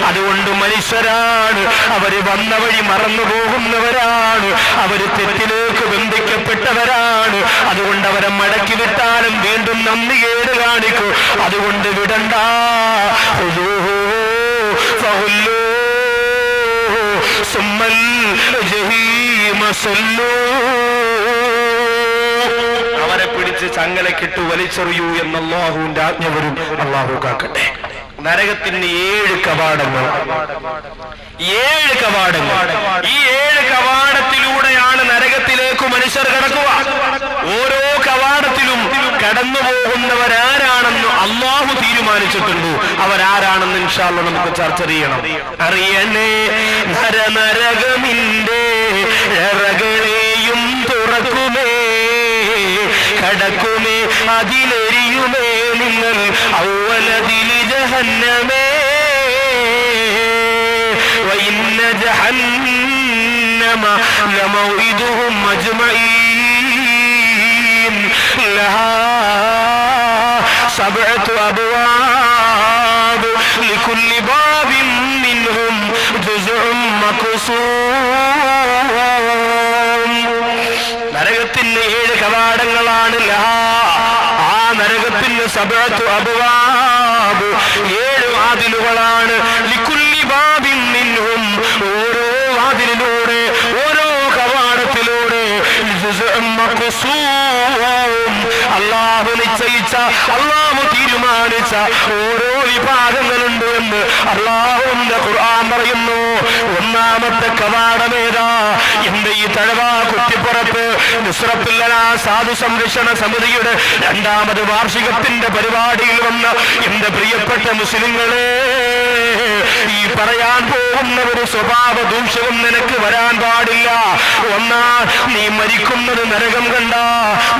Speaker 1: അതുകൊണ്ട് മനുഷ്യരാണ്, അവര് വന്ന വഴി മറന്നു പോകുന്നവരാണ്, അവര് തെറ്റിലേക്ക് ബന്ധിക്കപ്പെട്ടവരാണ്. അതുകൊണ്ട് അവരെ മടക്കി വിട്ടാലും വീണ്ടും നന്ദികേട് കാണിക്കും. അതുകൊണ്ട് വിടണ്ട, അവരെ പിടിച്ച് ചങ്ങലക്കിട്ട് വലിച്ചെറിയൂ എന്ന് അല്ലാഹുവിന്റെ ആജ്ഞ വരും. അല്ലാഹു കാക്കട്ടെ. നരകത്തിന് 7 കവാടങ്ങൾ. 7 കവാടങ്ങൾ. ഈ 7 കവാടത്തിലൂടെയാണ് നരകത്തിലേക്ക് മനുഷ്യർ കടക്കുക. ഓരോ കവാടത്തിലും കടന്നു പോകുന്നവരാരാണെന്ന് അല്ലാഹു തീരുമാനിച്ചിട്ടുണ്ട്. അവരാരാണെന്ന് ഇൻഷാ അല്ലാഹ് നമുക്ക് ചർച്ച ചെയ്യണം. അറിയണേ നരകമിന്റെ ഇറകളെയും തുറക്കുമേ, കടക്കുമേ അതിലെരിയുമേ നിങ്ങൾ ഔവലദിലി ജഹന്നമേ, വഇന്ന ജഹന്നമ ലമൗഇദുഹും അജ്മഈൻ ലഹാ സബ്അതു അബ്വാബ് ലികുല്ലി ബാബിൻ മിൻഹും ജുസ്ഉം മഖ്സൂം. നരകത്തിന് 7 കവാടങ്ങളാണ്. ആ നരകത്തിന് സബഅതു അബ്വാബ്, 7 വാതിലുകളാണ്. ലികുല്ലി ബാബിൻ മിൻഹും, ഓരോ വാതിലിലൂടെ, ഓരോ കവാടത്തിലൂടെ ജുസ്ഉം മഖ്സൂം, അല്ലാഹു നിശ്ചയിച്ച, അല്ലാഹു തീരുമാനിച്ച ഓരോ വിഭാഗങ്ങളുണ്ട് എന്ന് അല്ലാഹുവിന്റെ ഖുർആൻ പറയുന്നു. ഒന്നാമത്തെ കവാടമേതാ? എന്റെ ഈ തഴവ കുറ്റിപ്പുറത്ത് നുസ്രത്തുൽ സാധു സംരക്ഷണ സമിതിയുടെ 2ാമത് വാർഷികത്തിന്റെ പരിപാടിയിൽ വന്ന എന്റെ പ്രിയപ്പെട്ട മുസ്ലിങ്ങളെ, ഈ പറയാൻ പോകുന്ന ഒരു സ്വഭാവ ദൂഷ്യവും നിനക്ക് വരാൻ പാടില്ല. ഒന്നാ, നീ മരിക്കുന്നത് നരകം കണ്ട,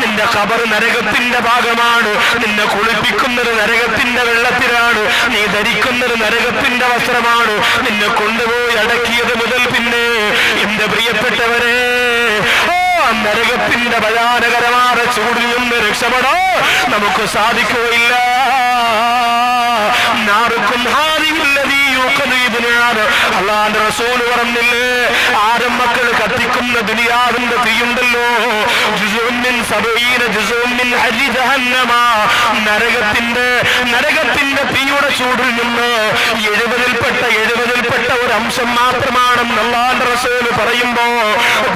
Speaker 1: നിന്റെ ഖബർ നരകത്തിന്റെ ഭാഗമാണ്, നിന്നെ കുളിപ്പിക്കുന്നത് നരകത്തിന്റെ വെള്ളത്തിലാണ്, നീ ധരിക്കുന്നത് നരകത്തിന്റെ വസ്ത്രമാണ്, നിന്നെ കൊണ്ടുപോയി അടക്കിയത് മുതൽ പിന്നെ എന്റെ പ്രിയപ്പെട്ടവരെ, നരകത്തിന്റെ ഭയാനകരമായ ചൂടിൽ നിന്ന് രക്ഷപ്പെടാൻ നമുക്ക് സാധിക്കുകയില്ല. അല്ലാഹുവിന്റെ റസൂൽ പറഞ്ഞില്ലേ, ആരംഭക്കൾ കത്തിക്കുന്ന ദുനിയാവിന്റെ തീയുണ്ടല്ലോ, നരകത്തിന്റെ തീയുടെ ചൂടിൽ നിന്ന് 70ൽപ്പെട്ട ഒരു അംശം മാത്രമാണെന്ന് അല്ലാഹുവിന്റെ റസൂൽ പറയുമ്പോ,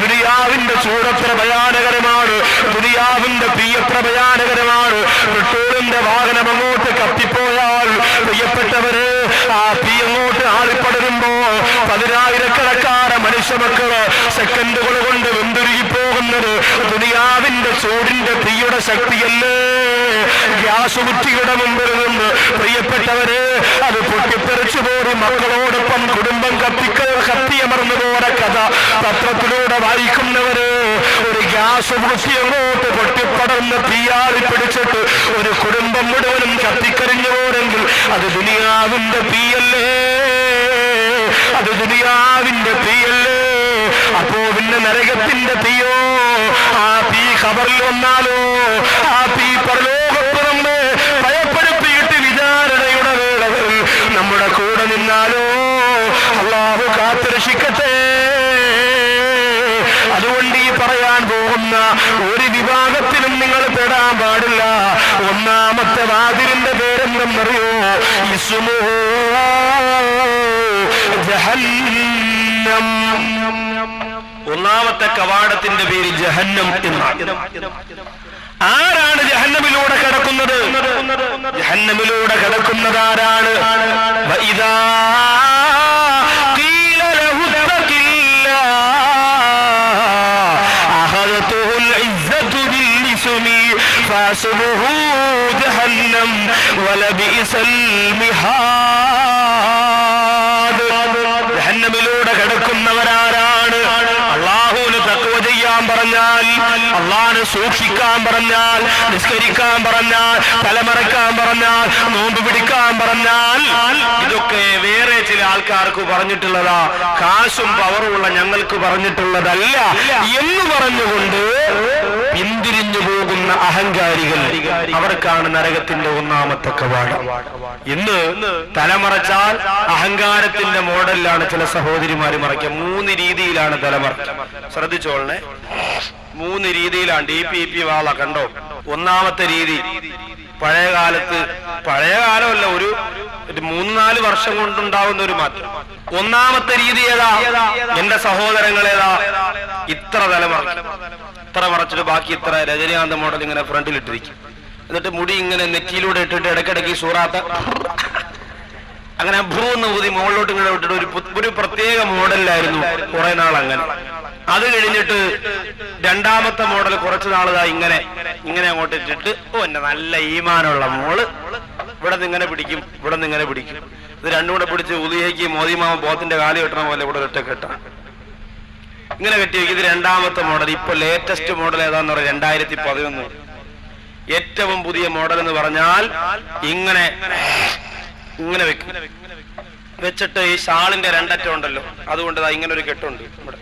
Speaker 1: ദുനിയാവിന്റെ ചൂടത്ര ഭയാനകരമാണ്, ദുനിയാവിന്റെ തീ എത്ര ഭയാനകരമാണ്. പെട്രോളിന്റെ വാഹനം അങ്ങോട്ട് കത്തിപ്പോയാൽ പ്രിയപ്പെട്ടവര്, ആ തീ അങ്ങോട്ട് ആളിപ്പടരുമ്പോ 10,000-കണക്കാര മനുഷ്യമക്കള് സെക്കൻഡുകൾ കൊണ്ട് വെന്തുരുകി പോകുന്നത് ദുനിയാവിന്റെ ചൂടിന്റെ തീയുടെ ശക്തിയല്ലേ. ഗ്യാസ് കുറ്റിയുടെ മുമ്പിൽ നിന്ന് പ്രിയപ്പെട്ടവര്, അത് പൊട്ടിത്തെറിച്ചു പോയി മക്കളോടൊപ്പം കുടുംബം കത്തിയമർന്നു പോയ കഥ പത്രത്തിലൂടെ വായിക്കുന്നവര്, ഒരു ഗ്യാസ് കുറ്റി അങ്ങോട്ട് പൊട്ടിപ്പടർന്ന് തീയാറി പിടിച്ചിട്ട് ഒരു കുടുംബം മുഴുവനും കത്തിക്കരിഞ്ഞു പോരെങ്കിൽ അത് ദുനിയാവിന്റെ തീയല്ലേ, അത് ദുനിയാവിന്റെ തീയല്ലേ. അപ്പോ പിന്നെ നരകത്തിന്റെ തീയോ? ആ തീ ഖബറിൽ വന്നാലോ? ആ തീ പരലോകത്ത് നമ്മെ ഭയപ്പെടുത്തിയിട്ട് വിചാരണയുടെ വേളകളിൽ നമ്മുടെ കൂടെ നിന്നാലോ? അല്ലാഹു കാത്തുരക്ഷിക്കട്ടെ. അതുകൊണ്ട് ഈ പറയാൻ പോകുന്ന ഒരു വിഭാഗത്തിലും നിങ്ങൾ പെടാൻ പാടില്ല. ഒന്നാമത്തെ വാതിലിന്റെ പേരെന്തെന്നറിയോ? ഇസ്മുഹു ജഹന്നം. ഒന്നാമത്തെ കവാടത്തിന്റെ പേര് ജഹന്നം എന്നാണ്. ആരാണ് ജഹന്നമിലൂടെ കടക്കുന്നത്? ജഹന്നമിലൂടെ കടക്കുന്നത് ആരാണ്? വഇദാ ഖീല ലഹു തഖില്ലാ അഖദതുൽ ഇസ്സതു ബിൽ ഇസ്മി ഫസ്മുഹു ജഹന്നം വലബിസൽ മിഹാദ്. ജഹന്നമിലൂടെ കടക്കുന്നവരാരാണ്? അല്ലാഹുവിനെ തഖ്വ ചെയ്യാൻ പറഞ്ഞു പറഞ്ഞാൽ, അള്ളാഹനെ സൂക്ഷിക്കാൻ പറഞ്ഞാൽ, നിസ്കരിക്കാൻ പറഞ്ഞാൽ, തലമറക്കാൻ പറഞ്ഞാൽ, നോമ്പ് പിടിക്കാൻ പറഞ്ഞാൽ, ഇതൊക്കെ വേറെ ചില ആൾക്കാർക്ക് പറഞ്ഞിട്ടുള്ളതാ, കാശും പവറുമുള്ള ഞങ്ങൾക്ക് പറഞ്ഞിട്ടുള്ളതല്ല എന്ന് പറഞ്ഞുകൊണ്ട് പിന്തിരിഞ്ഞു പോകുന്ന അഹങ്കാരികൾ, അവർക്കാണ് നരകത്തിന്റെ ഒന്നാമത്തെ കവാടം. ഇന്ന് തലമറച്ചാൽ അഹങ്കാരത്തിന്റെ മോഡലിലാണ് ചില സഹോദരിമാര് മറയ്ക്കുക. 3 രീതിയിലാണ് തലമറയ്ക്കുക. ശ്രദ്ധിച്ചോളണേ, 3 രീതിയിലാണ്. DPP വാള കണ്ടോ? ഒന്നാമത്തെ രീതി, പഴയകാലമല്ല, ഒരു 3-4 വർഷം കൊണ്ടുണ്ടാവുന്ന ഒരു മാറ്റം. ഒന്നാമത്തെ രീതി ഏതാ? എന്റെ സഹോദരങ്ങളേതാ? ഇത്ര തലമറയ്ക്കും, ഇത്ര മറച്ചിട്ട് ബാക്കി ഇത്ര രജനീകാന്ത മോഡൽ ഇങ്ങനെ ഫ്രണ്ടിലിട്ടിരിക്കും. എന്നിട്ട് മുടി ഇങ്ങനെ നെറ്റിയിലൂടെ ഇട്ടിട്ട് ഇടയ്ക്കിടയ്ക്ക് സൂറാത്ത അങ്ങനെ ഭൂന്ന് ഊതി മുകളിലോട്ട് ഇങ്ങനെ വിട്ടിട്ട് ഒരു പ്രത്യേക മോഡലിലായിരുന്നു കുറെ നാൾ അങ്ങനെ. അത് കഴിഞ്ഞിട്ട് രണ്ടാമത്തെ മോഡൽ കുറച്ചു നാളതാ ഇങ്ങനെ അങ്ങോട്ട് ഇട്ടിട്ട്, എന്നെ നല്ല ഈമാനുള്ള മോള്, ഇവിടെ നിന്ന് ഇങ്ങനെ പിടിക്കും, ഇവിടെ നിന്ന് ഇങ്ങനെ പിടിക്കും. ഇത് രണ്ടും കൂടെ പിടിച്ച് ഉദിയേക്ക് മോദിമാമ ബോത്തിന്റെ കാലി കെട്ടണ പോലെ ഇവിടെ ഒറ്റ കെട്ടാം, ഇങ്ങനെ കെട്ടി വയ്ക്കും. ഇത് രണ്ടാമത്തെ മോഡൽ. ഇപ്പൊ ലേറ്റസ്റ്റ് മോഡൽ ഏതാന്ന് പറയാം, 2011 ഏറ്റവും പുതിയ മോഡൽ എന്ന് പറഞ്ഞാൽ ഇങ്ങനെ വെക്കും. വെച്ചിട്ട് ഈ ഷാളിന്റെ 2 അറ്റം ഉണ്ടല്ലോ, അതുകൊണ്ട് ഇങ്ങനെ ഒരു കെട്ടുണ്ട് ഇവിടെ.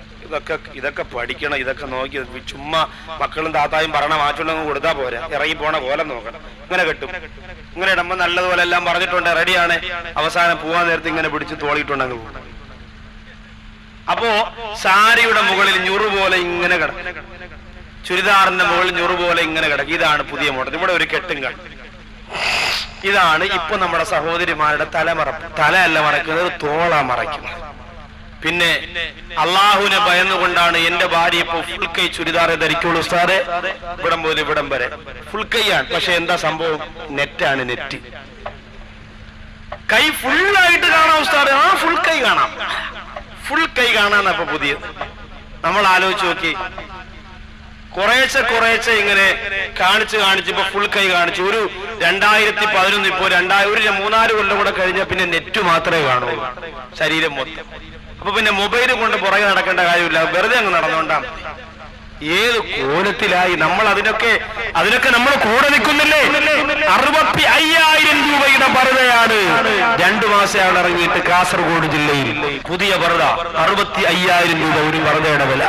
Speaker 1: ഇതൊക്കെ പഠിക്കണം, ഇതൊക്കെ നോക്കി. ചുമ്മാ മക്കളും താത്തായും പറയണ മാറ്റുണ്ടെങ്കിൽ കൊടുത്താൽ പോരാ, ഇറങ്ങി പോണ പോലെ നോക്കണം. ഇങ്ങനെ കെട്ടും. ഇങ്ങനെ ഇടുമ്പോ നല്ലതുപോലെ എല്ലാം പറഞ്ഞിട്ടുണ്ട്, റെഡിയാണ്. അവസാനം പോവാൻ നേരത്തെ ഇങ്ങനെ പിടിച്ച് തോളിയിട്ടുണ്ടെങ്കിൽ പോകും. അപ്പോ സാരിയുടെ മുകളിൽ ഞുറു പോലെ ഇങ്ങനെ കിടക്കും, ചുരിദാറിന്റെ മുകളിൽ ഞുറു പോലെ ഇങ്ങനെ കിടക്കും. ഇതാണ് പുതിയ മോഡൽ. ഇവിടെ ഒരു കെട്ടും കാണും. ഇതാണ് ഇപ്പൊ നമ്മുടെ സഹോദരിമാരുടെ തലയല്ല മറക്കുന്നത്, തോള മറയ്ക്കുന്നത്. പിന്നെ അള്ളാഹുവിനെ ഭയന്നുകൊണ്ടാണ് എന്റെ ഭാര്യ ഇപ്പൊ ഫുൾ കൈ ചുരിദാറെ ധരിക്കുള്ളൂ ഉസ്താദെ, ഇവിടം പോലെ ഇവിടം വരെ ഫുൾ കൈയാണ്. പക്ഷെ എന്താ സംഭവം? നെറ്റാണ്, നെറ്റ്. കൈ ഫുള്ളായിട്ട് കാണാം ഉസ്താദെ, ഫുൾ കൈ കാണാം. ഫുൾ കൈ കാണാന്ന് അപ്പൊ പുതിയത്. നമ്മൾ ആലോചിച്ച് നോക്കി, കുറേശ്ശെ ഇങ്ങനെ കാണിച്ച് ഇപ്പൊ ഫുൾ കൈ കാണിച്ചു. ഒരു 2011 ഇപ്പോ ഒരു 3-4 കൊല്ലം കൂടെ കഴിഞ്ഞാൽ പിന്നെ നെറ്റ് മാത്രമേ കാണുള്ളൂ ശരീരം മൊത്തം. അപ്പൊ പിന്നെ മൊബൈൽ കൊണ്ട് പുറകെ നടക്കേണ്ട കാര്യമില്ല, വെറുതെ അങ്ങ് നടന്നുകൊണ്ടാണ്. ഏത് കോലത്തിലായി നമ്മൾ അതിനൊക്കെ നമ്മൾ കൂടെ നിൽക്കുന്നില്ലേ? 65,000 രൂപയുടെ പർദ്ദയാണ് 2 മാസമാണ് ഇറങ്ങിയിട്ട് കാസർഗോഡ് ജില്ലയിൽ. പുതിയ പർദ്ദ 65,000 രൂപ ഒരു പർദ്ദയുടെ വില.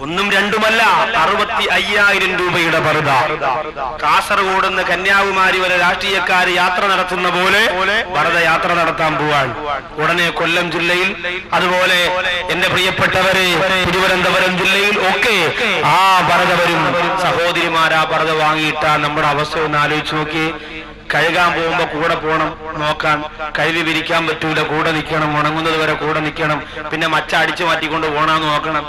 Speaker 1: ഒന്നും രണ്ടുമല്ല, 65,000 രൂപയുടെ പർദ്ദ. കാസർഗോഡ് നിന്ന് കന്യാകുമാരി വരെ രാഷ്ട്രീയക്കാര് യാത്ര നടത്തുന്ന പോലെ പർദ്ദ യാത്ര നടത്താൻ പോവാൻ. ഉടനെ കൊല്ലം ജില്ലയിൽ, അതുപോലെ എന്റെ പ്രിയപ്പെട്ടവരെ തിരുവനന്തപുരം ജില്ലയിൽ ഒക്കെ ആ പർദ്ദ വരും. സഹോദരിമാർ ആ പർദ്ദ വാങ്ങിയിട്ടാ നമ്മുടെ അവസ്ഥ ഒന്ന് ആലോചിച്ച് നോക്കി. കഴുകാൻ പോകുമ്പോ കൂടെ പോകണം നോക്കാൻ, കഴുകി വിരിക്കാൻ പറ്റൂല, കൂടെ നിൽക്കണം, ഉണങ്ങുന്നത് വരെ കൂടെ നിൽക്കണം. പിന്നെ മച്ച അടിച്ചു മാറ്റിക്കൊണ്ട് പോകണമെന്ന് നോക്കണം.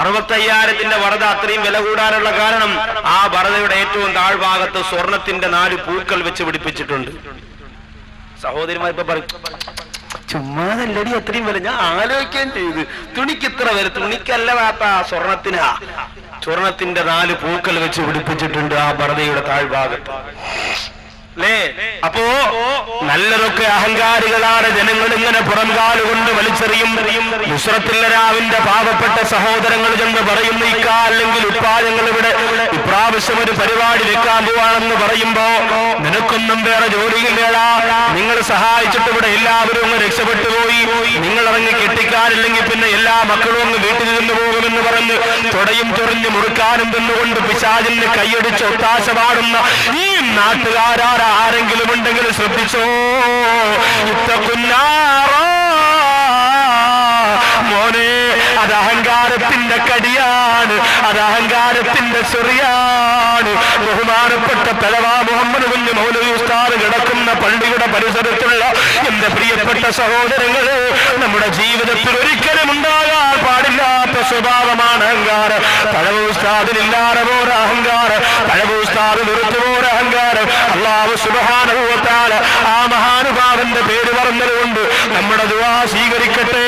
Speaker 1: 65,000 പർദ്ദ അത്രയും വില കൂടാനുള്ള കാരണം ആ പർദ്ദയുടെ ഏറ്റവും താഴ്ഭാഗത്ത് സ്വർണത്തിന്റെ 4 പൂക്കൾ വെച്ച് പിടിപ്പിച്ചിട്ടുണ്ട്. സഹോദരിമാർ ഇപ്പൊ പറയും, ചുമ്മാതല്ലടി അത്രയും വില. ഞാൻ ആലോചിക്കുകയും ചെയ്ത്, തുണിക്ക് ഇത്ര വില. തുണിക്കല്ല വാപ്പ, സ്വർണത്തിന്റെ 4 പൂക്കൾ വെച്ച് പിടിപ്പിച്ചിട്ടുണ്ട് ആ പർദ്ദയുടെ താഴ്ഭാഗത്ത്. അപ്പോ നല്ലതൊക്കെ അഹങ്കാരികളാണ്. ജനങ്ങൾ ഇങ്ങനെ പുറംകാലുകൊണ്ട് വലിച്ചെറിയും. നുസ്രത്തുല്ലരാവിന്റെ പാവപ്പെട്ട സഹോദരങ്ങൾ ചെന്ന് പറയുന്നു, ഇക്ക അല്ലെങ്കിൽ ഉപ്പാ, ഞങ്ങൾ ഇവിടെ ഇപ്രാവശ്യം ഒരു പരിപാടി വെക്കാൻ പോവാണെന്ന് പറയുമ്പോ നിനക്കൊന്നും വേറെ ജോലിയില്ലേടാ, നിങ്ങൾ സഹായിച്ചിട്ട് ഇവിടെ എല്ലാവരും അങ്ങ് രക്ഷപ്പെട്ടു പോയി, നിങ്ങൾ ഇറങ്ങി കെട്ടിക്കാനില്ലെങ്കിൽ പിന്നെ എല്ലാ മക്കളും അങ്ങ് വീട്ടിൽ നിന്ന് പോകുമെന്ന് പറഞ്ഞ് തുടയും ചൊറിഞ്ഞ് മുറുക്കാനും തിന്നുകൊണ്ട് പിശാചിന് കൈയടിച്ച് ഒത്താശ പാടുന്ന ഈ നാട്ടുകാരാ ആരെങ്കിലും ഉണ്ടെങ്കിൽ ശ്രദ്ധിച്ചോ. മോനെ, അത് അഹങ്കാരത്തിന്റെ കടിയാണ്, അത് അഹങ്കാരത്തിന്റെ ചെറിയാണ്. ബഹുമാനപ്പെട്ട തലവാ മുഹമ്മദ് കുഞ്ഞ് മൗലവി ഉസ്താദ് കിടക്കുന്ന പള്ളിയുടെ പരിസരത്തുള്ള എന്റെ പ്രിയപ്പെട്ട സഹോദരങ്ങള്, നമ്മുടെ ജീവിതത്തിൽ ഒരിക്കലും ഉണ്ടാകാൻ പാടില്ലാത്ത സ്വഭാവമാണ് അഹങ്കാരം. തലവ ഉസ്താദിനില്ലാതെ പോര അഹങ്കാരം, തലവ ഉസ്താദ് വെറുത്തു പോര അഹങ്കാരം. അല്ലാഹു സുബ്ഹാനഹു വ തആല ആ മഹാനുഭാവന്റെ പേര് പറഞ്ഞതുകൊണ്ട് നമ്മുടെ ദുആ സ്വീകരിക്കട്ടെ.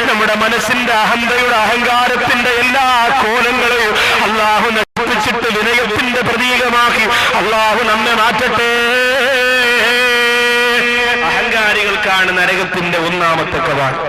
Speaker 1: നമ്മുടെ മനസ്സിന്റെ അഹന്തയുടെ അഹങ്കാരത്തിന്റെ എല്ലാ കോലങ്ങളെയും അല്ലാഹു നശിപ്പിച്ചിട്ട് വിനയത്തിന്റെ പ്രതീകമാക്കി അല്ലാഹു നമ്മെ മാറ്റട്ടെ. അഹങ്കാരികൾക്കാണ് നരകത്തിന്റെ ഒന്നാമത്തെ കവാടം.